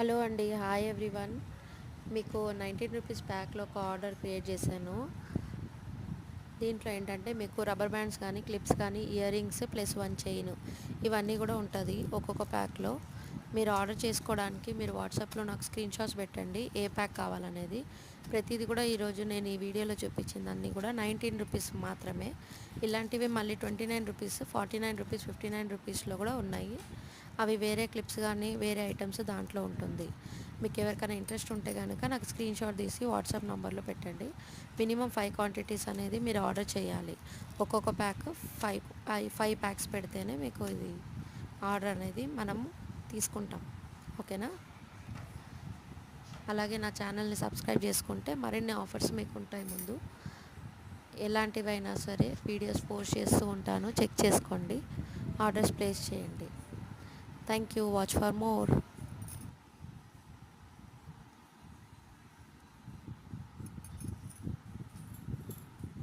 Hello అండి. Hi everyone. మీకు 19 rupees ప్యాక్‌లో ఒక ఆర్డర్ క్రియేట్ చేశాను. దీంట్లో ఏంటంటే మీకు రబ్బర్ బ్యాండ్స్ కానీ, క్లిప్స్ కానీ, ఇయర్ రింగ్స్ ప్లస్ 1 చైన్ ఇవన్నీ కూడా ఉంటది ఒక్కొక్క ప్యాక్‌లో. మీరు ఆర్డర్ చేసుకోవడానికి మీరు వాట్సాప్‌లో నాకు స్క్రీన్ షాట్స్ పెట్టండి ఏ ప్యాక్ కావాలనేది. ప్రతిదీ కూడా ఈరోజు నేను ఈ వీడియోలో చూపించిందన్నీ కూడా 19 రూపీస్ మాత్రమే. ఇలాంటివి మళ్ళీ 29 రూపీస్, 49 రూపీస్, 59 రూపీస్లో కూడా ఉన్నాయి. అవి వేరే క్లిప్స్ కానీ వేరే ఐటమ్స్ దాంట్లో ఉంటుంది. మీకు ఎవరికైనా ఇంట్రెస్ట్ ఉంటే కనుక నాకు స్క్రీన్ షాట్ తీసి వాట్సాప్ నెంబర్లో పెట్టండి. మినిమం 5 క్వాంటిటీస్ అనేది మీరు ఆర్డర్ చేయాలి. ఒక్కొక్క ప్యాక్ 5 ప్యాక్స్ పెడితేనే మీకు ఇది ఆర్డర్ అనేది మనం తీసుకుంటాం. ఓకేనా? అలాగే నా ఛానల్ని సబ్స్క్రైబ్ చేసుకుంటే మరిన్ని ఆఫర్స్ మీకు ఉంటాయి. ముందు ఎలాంటివైనా సరే వీడియోస్ పోస్ట్ చేస్తూ ఉంటాను, చెక్ చేసుకోండి, ఆర్డర్స్ ప్లేస్ చేయండి. Thank you. Watch for more.